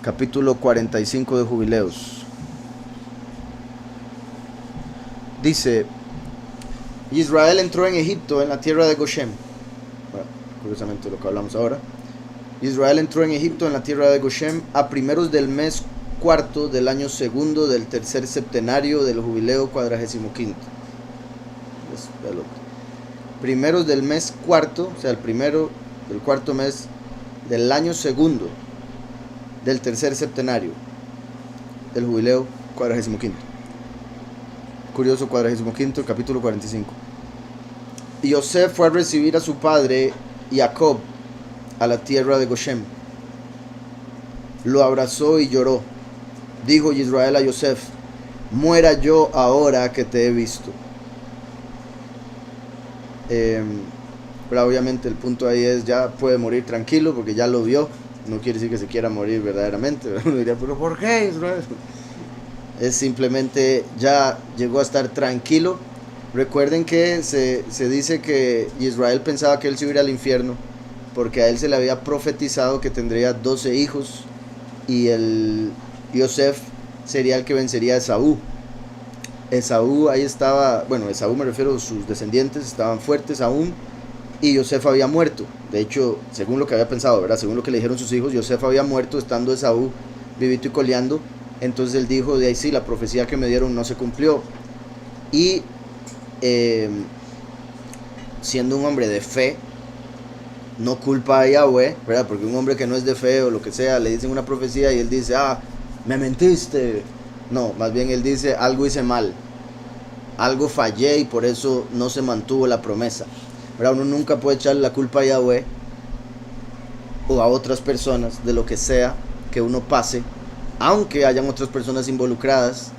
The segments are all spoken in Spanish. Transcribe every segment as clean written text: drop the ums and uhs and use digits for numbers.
capítulo 45 de Jubileos. Dice: Israel entró en Egipto, en la tierra de Goshen. Bueno, curiosamente lo que hablamos ahora. Israel entró en Egipto, en la tierra de Goshen, a primeros del mes cuarto del año segundo del tercer septenario del jubileo 45. Primeros del mes cuarto, o sea, el primero del cuarto mes del año segundo del tercer septenario del jubileo 45. Curioso, 45, capítulo 45. Y Yosef fue a recibir a su padre Jacob a la tierra de Goshen. Lo abrazó y lloró. Dijo Israel a Yosef: muera yo ahora que te he visto. Pero obviamente el punto ahí es: ya puede morir tranquilo porque ya lo vio. No quiere decir que se quiera morir verdaderamente. Uno diría: pero ¿por qué, Israel? Es simplemente ya llegó a estar tranquilo. Recuerden que se dice que Israel pensaba que él se iba a ir al infierno porque a él se le había profetizado que tendría 12 hijos y el Yosef sería el que vencería a Esaú. Esaú ahí estaba, bueno, Esaú me refiero, sus descendientes estaban fuertes aún y Yosef había muerto. De hecho, según lo que había pensado, ¿verdad? Según lo que le dijeron sus hijos, Yosef había muerto estando Esaú vivito y coleando. Entonces él dijo: de ahí sí, la profecía que me dieron no se cumplió. Y siendo un hombre de fe, no culpa a Yahweh, ¿verdad? Porque un hombre que no es de fe o lo que sea, le dicen una profecía y él dice: ah, me mentiste. No, más bien él dice: algo hice mal, algo fallé y por eso no se mantuvo la promesa, ¿verdad? Uno nunca puede echarle la culpa a Yahweh o a otras personas de lo que sea que uno pase, aunque hayan otras personas involucradas.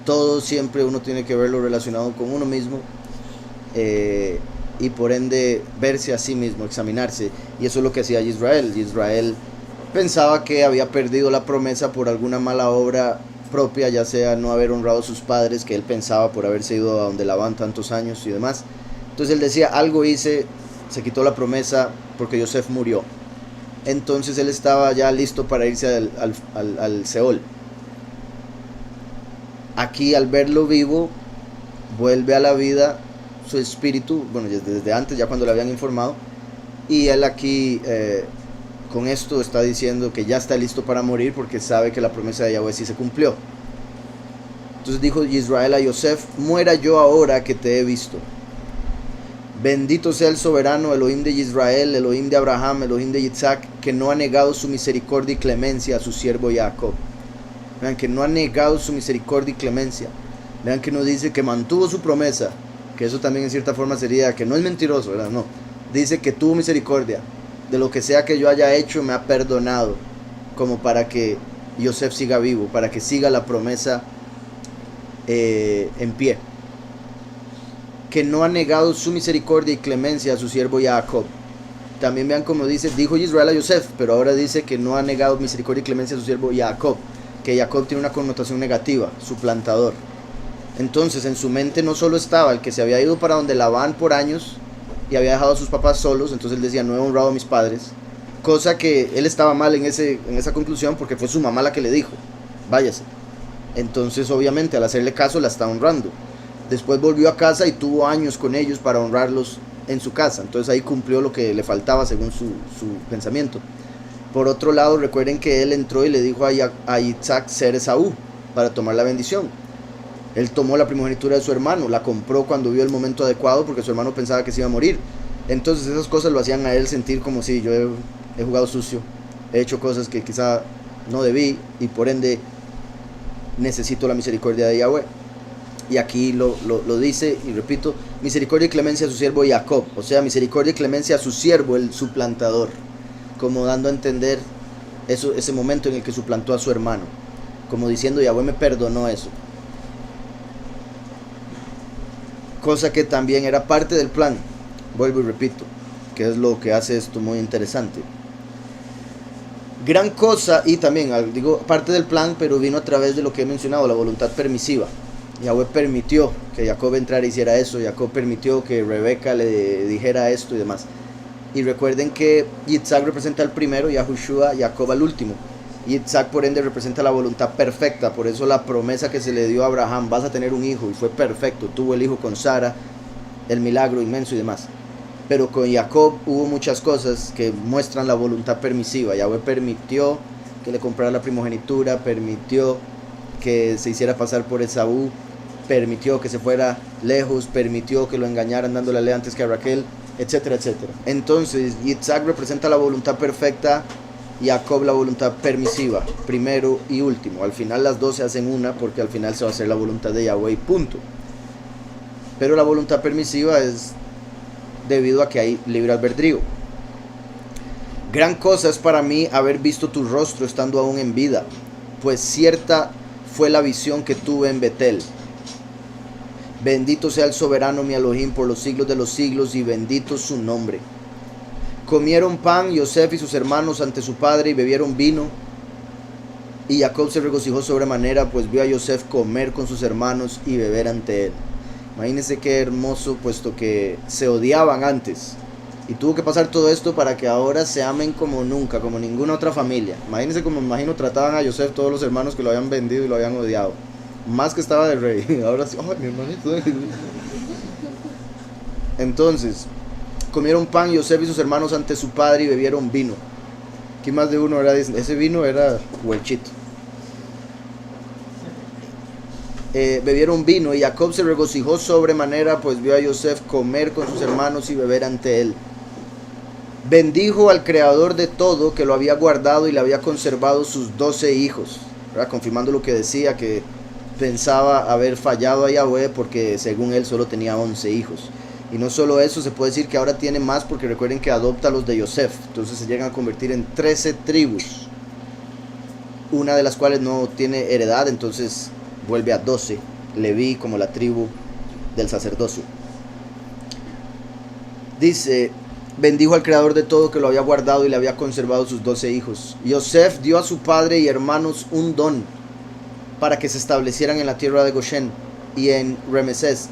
Todo siempre uno tiene que verlo relacionado con uno mismo, y por ende verse a sí mismo, examinarse. Y eso es lo que hacía Israel. Israel pensaba que había perdido la promesa por alguna mala obra propia, ya sea no haber honrado a sus padres, que él pensaba por haberse ido a donde Labán tantos años y demás. Entonces él decía: algo hice, se quitó la promesa porque Yosef murió. Entonces él estaba ya listo para irse al Seol. Aquí, al verlo vivo, vuelve a la vida su espíritu, bueno, desde antes, ya cuando le habían informado, y él aquí con esto está diciendo que ya está listo para morir porque sabe que la promesa de Yahweh sí se cumplió. Entonces dijo Israel a Yosef: muera yo ahora que te he visto. Bendito sea el soberano Elohim de Israel, Elohim de Abraham, Elohim de Isaac, que no ha negado su misericordia y clemencia a su siervo Jacob. Vean que no ha negado su misericordia y clemencia. Vean que no dice que mantuvo su promesa, que eso también en cierta forma sería que no es mentiroso, ¿verdad? No, dice que tuvo misericordia. De lo que sea que yo haya hecho me ha perdonado, como para que Yosef siga vivo, para que siga la promesa en pie. Que no ha negado su misericordia y clemencia a su siervo Jacob. También vean como dice: dijo Israel a Yosef, pero ahora dice que no ha negado misericordia y clemencia a su siervo Jacob. Que Jacob tiene una connotación negativa, suplantador. Entonces en su mente no solo estaba el que se había ido para donde Labán por años y había dejado a sus papás solos, entonces él decía: no he honrado a mis padres, cosa que él estaba mal en esa conclusión porque fue su mamá la que le dijo: váyase. Entonces obviamente al hacerle caso la está honrando. Después volvió a casa y tuvo años con ellos para honrarlos en su casa, entonces ahí cumplió lo que le faltaba según su pensamiento. Por otro lado, recuerden que él entró y le dijo a Isaac ser Esaú para tomar la bendición. Él tomó la primogenitura de su hermano, la compró cuando vio el momento adecuado porque su hermano pensaba que se iba a morir. Entonces esas cosas lo hacían a él sentir como si: yo he jugado sucio, he hecho cosas que quizá no debí y por ende necesito la misericordia de Yahweh. Y aquí lo dice, y repito: misericordia y clemencia a su siervo Jacob, o sea, misericordia y clemencia a su siervo, el suplantador, como dando a entender ese momento en el que suplantó a su hermano, como diciendo: Yahweh me perdonó eso. Cosa que también era parte del plan, vuelvo y repito, que es lo que hace esto muy interesante. Gran cosa, y también digo parte del plan, pero vino a través de lo que he mencionado, la voluntad permisiva. Yahweh permitió que Jacob entrara y hiciera eso. Jacob permitió que Rebeca le dijera esto y demás. Y recuerden que Yitzhak representa al primero, Yahushua, Jacob al último. Yitzhak por ende representa la voluntad perfecta, por eso la promesa que se le dio a Abraham, vas a tener un hijo, y fue perfecto, tuvo el hijo con Sara, el milagro inmenso y demás. Pero con Jacob hubo muchas cosas que muestran la voluntad permisiva. Yahweh permitió que le comprara la primogenitura, permitió que se hiciera pasar por Esaú, permitió que se fuera lejos, permitió que lo engañaran dándole a Lea antes que a Raquel, etcétera, etcétera. Entonces, Yitzhak representa la voluntad perfecta, Jacob la voluntad permisiva, primero y último. Al final las dos se hacen una, porque al final se va a hacer la voluntad de Yahweh, punto. Pero la voluntad permisiva es debido a que hay libre albedrío. Gran cosa es para mí haber visto tu rostro estando aún en vida, pues cierta fue la visión que tuve en Betel. Bendito sea el soberano mi Elohim por los siglos de los siglos, y bendito su nombre. Comieron pan Yosef y sus hermanos ante su padre, y bebieron vino, y Jacob se regocijó sobremanera, pues vio a Yosef comer con sus hermanos y beber ante él. Imagínense qué hermoso, puesto que se odiaban antes, y tuvo que pasar todo esto para que ahora se amen como nunca, como ninguna otra familia. Imagínense como trataban a Yosef todos los hermanos que lo habían vendido y lo habían odiado, más que estaba de rey. Ahora sí, ¡ay, mi hermanito! Entonces, comieron pan Yosef y sus hermanos ante su padre, y bebieron vino. Aquí más de uno era, ese vino era huelchito. Bebieron vino, y Jacob se regocijó sobremanera, pues vio a Yosef comer con sus hermanos y beber ante él. Bendijo al creador de todo, que lo había guardado y le había conservado sus 12 hijos, ¿verdad? Confirmando lo que decía, que pensaba haber fallado a Yahweh porque según él solo tenía 11 hijos. Y no solo eso, se puede decir que ahora tiene más, porque recuerden que adopta a los de Yosef, entonces se llegan a convertir en 13 tribus, una de las cuales no tiene heredad, entonces vuelve a 12, Leví como la tribu del sacerdocio. Dice, bendijo al creador de todo, que lo había guardado y le había conservado sus 12 hijos. Yosef dio a su padre y hermanos un don para que se establecieran en la tierra de Goshen y en Ramesés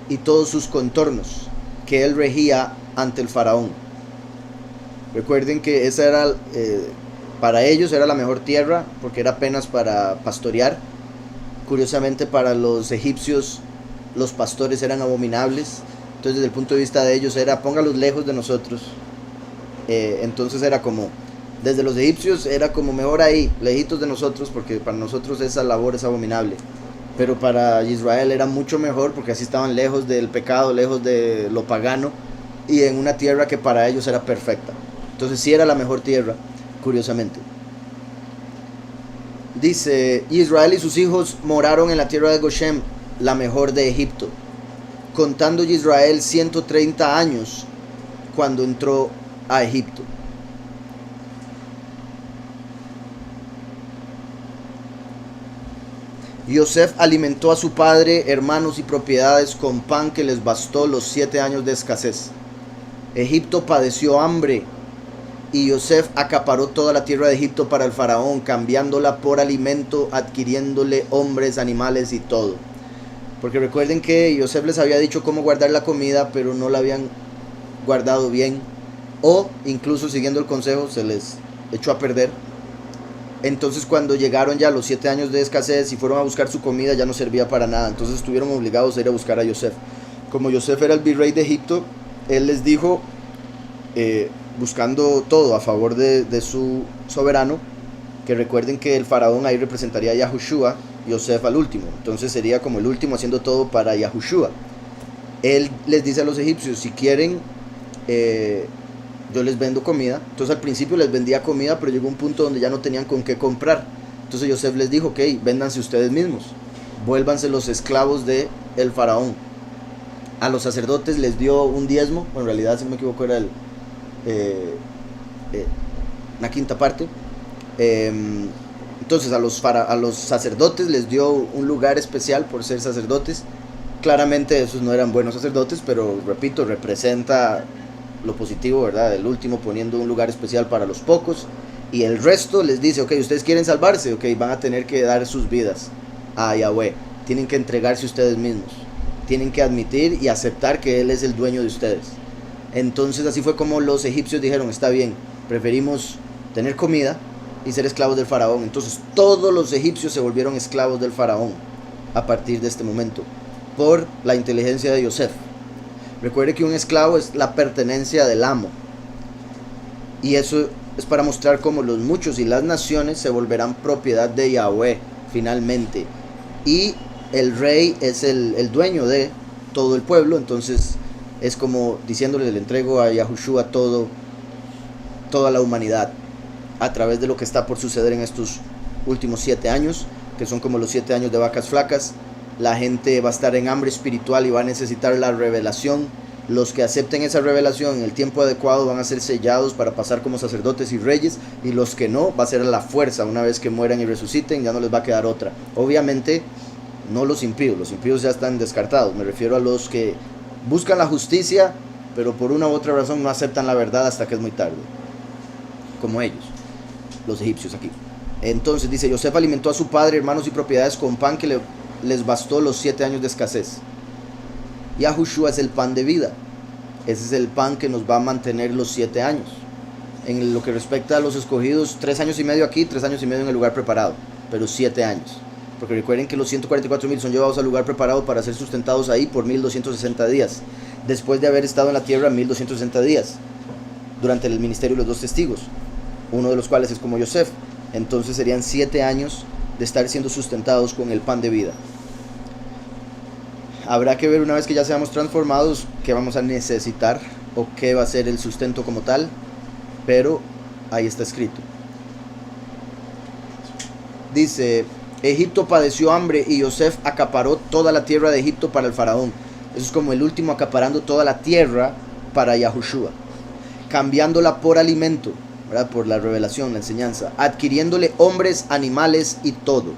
y todos sus contornos, que él regía ante el faraón. Recuerden que esa era para ellos era la mejor tierra, porque era apenas para pastorear. Curiosamente, para los egipcios los pastores eran abominables, entonces desde el punto de vista de ellos era póngalos lejos de nosotros. Entonces era como, desde los egipcios era como mejor ahí, lejitos de nosotros, porque para nosotros esa labor es abominable. Pero para Israel era mucho mejor, porque así estaban lejos del pecado, lejos de lo pagano, y en una tierra que para ellos era perfecta. Entonces sí era la mejor tierra, curiosamente. Dice, Israel y sus hijos moraron en la tierra de Goshen, la mejor de Egipto, contando Israel 130 años cuando entró a Egipto. Yosef alimentó a su padre, hermanos y propiedades con pan que les bastó los 7 años de escasez. Egipto padeció hambre, y Yosef acaparó toda la tierra de Egipto para el faraón, cambiándola por alimento, adquiriéndole hombres, animales y todo. Porque recuerden que Yosef les había dicho cómo guardar la comida, pero no la habían guardado bien, o incluso siguiendo el consejo se les echó a perder. Entonces cuando llegaron ya los 7 años de escasez y fueron a buscar su comida, ya no servía para nada. Entonces estuvieron obligados a ir a buscar a Yosef. Como Yosef era el virrey de Egipto, él les dijo, buscando todo a favor de su soberano, que recuerden que el faraón ahí representaría a Yahushua, Yosef al último. Entonces sería como el último haciendo todo para Yahushua. Él les dice a los egipcios, si quieren, yo les vendo comida. Entonces al principio les vendía comida, pero llegó un punto donde ya no tenían con qué comprar. Entonces Yosef les dijo, ok, véndanse ustedes mismos, vuélvanse los esclavos de el faraón. A los sacerdotes les dio un diezmo, bueno, en realidad si no me equivoco era una quinta parte. Entonces a los sacerdotes les dio un lugar especial por ser sacerdotes. Claramente esos no eran buenos sacerdotes, pero repito, representa lo positivo, ¿verdad? El último poniendo un lugar especial para los pocos, y el resto les dice, ok, ustedes quieren salvarse, ok, van a tener que dar sus vidas a Yahweh, tienen que entregarse ustedes mismos, tienen que admitir y aceptar que Él es el dueño de ustedes. Entonces así fue como los egipcios dijeron, está bien, preferimos tener comida, y ser esclavos del faraón. Entonces todos los egipcios se volvieron esclavos del faraón a partir de este momento, por la inteligencia de Yosef. Recuerde que un esclavo es la pertenencia del amo, y eso es para mostrar cómo los muchos y las naciones se volverán propiedad de Yahweh finalmente, y el rey es el dueño de todo el pueblo. Entonces es como diciéndole: le entrego a Yahushua toda la humanidad, a través de lo que está por suceder en estos últimos 7 años, que son como los 7 años de vacas flacas. La gente va a estar en hambre espiritual y va a necesitar la revelación. Los que acepten esa revelación en el tiempo adecuado van a ser sellados para pasar como sacerdotes y reyes, y los que no, va a ser a la fuerza. Una vez que mueran y resuciten, ya no les va a quedar otra. Obviamente no los impíos ya están descartados. Me refiero a los que buscan la justicia, pero por una u otra razón no aceptan la verdad hasta que es muy tarde, como ellos, los egipcios aquí. Entonces dice: Yosef alimentó a su padre, hermanos y propiedades con pan que les bastó los 7 años de escasez. Yahushua es el pan de vida. Ese es el pan que nos va a mantener los 7 años. En lo que respecta a los escogidos, 3 años y medio aquí, 3 años y medio en el lugar preparado, pero 7 años. Porque recuerden que los 144.000 son llevados al lugar preparado para ser sustentados ahí por 1260 días, después de haber estado en la tierra 1260 días, durante el ministerio de los 2 testigos, uno de los cuales es como Yosef. Entonces serían 7 años de estar siendo sustentados con el pan de vida. Habrá que ver, una vez que ya seamos transformados, qué vamos a necesitar o qué va a ser el sustento como tal, pero ahí está escrito. Dice: Egipto padeció hambre y Yosef acaparó toda la tierra de Egipto para el faraón. Eso es como el último acaparando toda la tierra para Yahushua, cambiándola por alimento, ¿verdad? Por la revelación, la enseñanza, adquiriéndole hombres, animales y todo.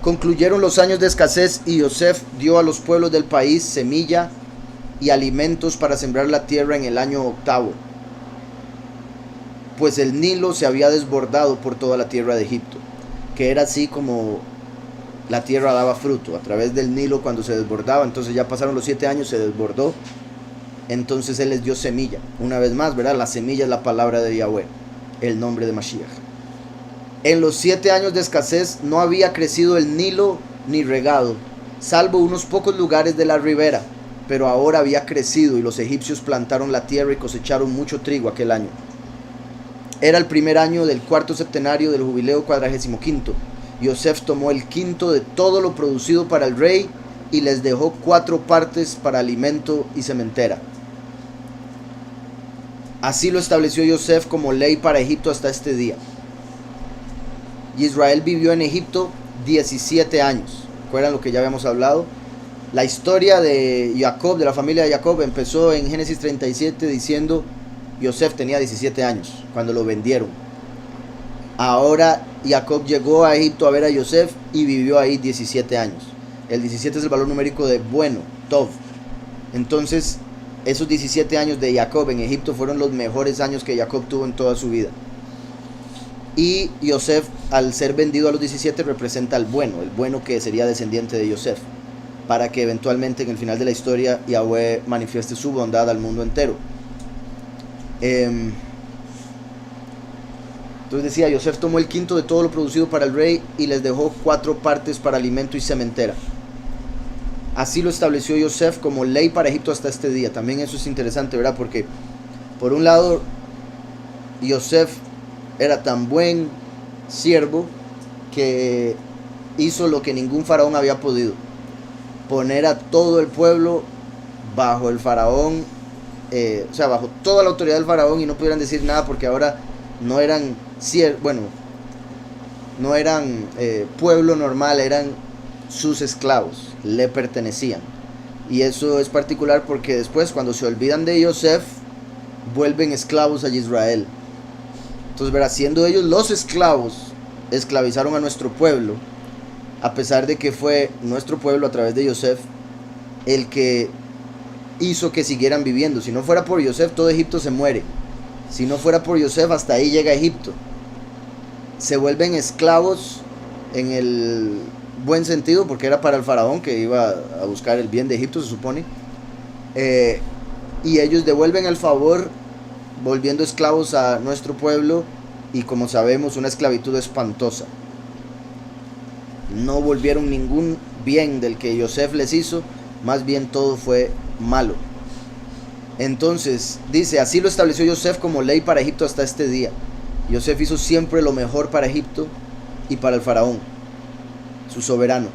Concluyeron los años de escasez y Yosef dio a los pueblos del país semilla y alimentos para sembrar la tierra en el año 8, pues el Nilo se había desbordado por toda la tierra de Egipto, que era así como la tierra daba fruto, a través del Nilo cuando se desbordaba. Entonces ya pasaron los 7 años, se desbordó, entonces él les dio semilla. Una vez más, ¿verdad? La semilla es la palabra de Yahweh, el nombre de Mashiach. En los 7 años de escasez no había crecido el Nilo ni regado, salvo unos pocos lugares de la ribera, pero ahora había crecido, y los egipcios plantaron la tierra y cosecharon mucho trigo aquel año. Era el primer año del 4º septenario del jubileo 45. Yosef tomó el quinto de todo lo producido para el rey y les dejó 4 partes para alimento y sementera. Así lo estableció Yosef como ley para Egipto hasta este día. Israel vivió en Egipto 17 años. ¿Recuerdan lo que ya habíamos hablado? La historia de Jacob, de la familia de Jacob, empezó en Génesis 37 diciendo: Yosef tenía 17 años cuando lo vendieron. Ahora Jacob llegó a Egipto a ver a Yosef y vivió ahí 17 años. El 17 es el valor numérico de bueno, Tov. Entonces, esos 17 años de Jacob en Egipto fueron los mejores años que Jacob tuvo en toda su vida. Y Yosef, al ser vendido a los 17, representa al bueno, el bueno que sería descendiente de Yosef, para que eventualmente en el final de la historia Yahweh manifieste su bondad al mundo entero. Entonces decía: Yosef tomó el quinto de todo lo producido para el rey y les dejó 4 partes para alimento y sementera. Así lo estableció Yosef como ley para Egipto hasta este día. También eso es interesante, ¿verdad? Porque por un lado Yosef era tan buen siervo que hizo lo que ningún faraón había podido: poner a todo el pueblo bajo el faraón, o sea, bajo toda la autoridad del faraón, y no pudieran decir nada porque ahora no eran pueblo normal, eran sus esclavos, le pertenecían. Y eso es particular porque después, cuando se olvidan de Yosef, vuelven esclavos a Israel. Entonces, verá, siendo ellos los esclavos, esclavizaron a nuestro pueblo, a pesar de que fue nuestro pueblo a través de Yosef el que hizo que siguieran viviendo. Si no fuera por Yosef, todo Egipto se muere. Si no fuera por Yosef, hasta ahí llega Egipto. Se vuelven esclavos en el buen sentido, porque era para el faraón que iba a buscar el bien de Egipto, se supone. Y ellos devuelven el favor volviendo esclavos a nuestro pueblo y como sabemos una esclavitud espantosa. No volvieron ningún bien del que Yosef les hizo, más bien todo fue malo. Entonces dice, así lo estableció Yosef como ley para Egipto hasta este día. Yosef hizo siempre lo mejor para Egipto y para el faraón, su soberano.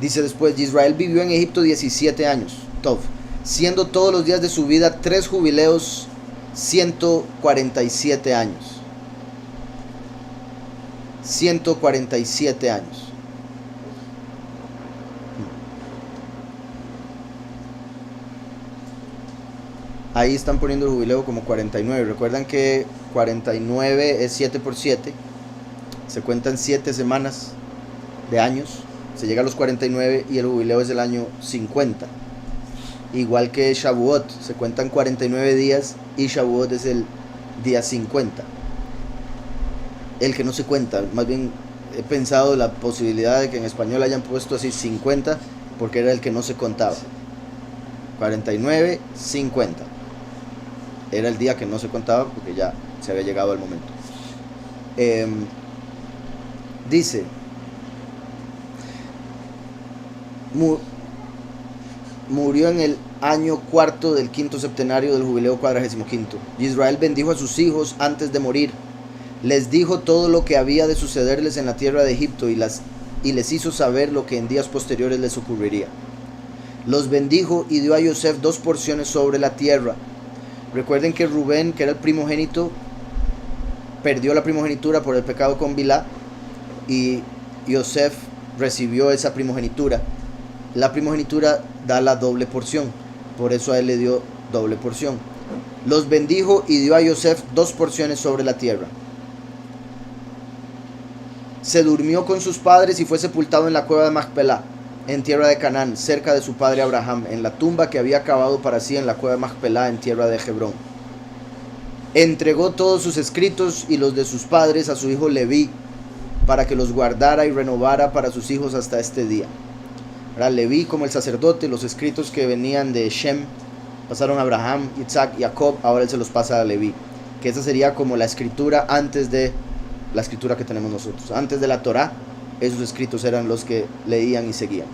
Dice después, Israel vivió en Egipto 17 años, Tov, siendo todos los días de su vida 3 jubileos, 147 años. 147 años. Ahí están poniendo el jubileo como 49. Recuerdan que 49 es 7 por 7. Se cuentan 7 semanas de años. Se llega a los 49 y el jubileo es el año 50. Igual que Shavuot. Se cuentan 49 días y Shavuot es el día 50. El que no se cuenta. Más bien he pensado la posibilidad de que en español hayan puesto así 50 porque era el que no se contaba. 49, 50. Era el día que no se contaba porque ya se había llegado al momento. Dice, murió en el año 4 del 5º septenario del jubileo 45. Israel bendijo a sus hijos antes de morir. Les dijo todo lo que había de sucederles en la tierra de Egipto y les hizo saber lo que en días posteriores les ocurriría. Los bendijo y dio a Yosef 2 porciones sobre la tierra. Recuerden que Rubén, que era el primogénito, perdió la primogenitura por el pecado con Bilá y Yosef recibió esa primogenitura. La primogenitura da la doble porción, por eso a él le dio doble porción. Los bendijo y dio a Yosef 2 porciones sobre la tierra. Se durmió con sus padres y fue sepultado en la cueva de Macpelá, en tierra de Canaán, cerca de su padre Abraham, en la tumba que había cavado para sí en la cueva de Macpelá, en tierra de Hebrón. Entregó todos sus escritos y los de sus padres a su hijo Leví, para que los guardara y renovara para sus hijos hasta este día. Ahora, Leví, como el sacerdote, los escritos que venían de Shem, pasaron a Abraham, Isaac y Jacob, ahora él se los pasa a Leví, que esa sería como la escritura antes de la escritura que tenemos nosotros. Antes de la Torá, esos escritos eran los que leían y seguían.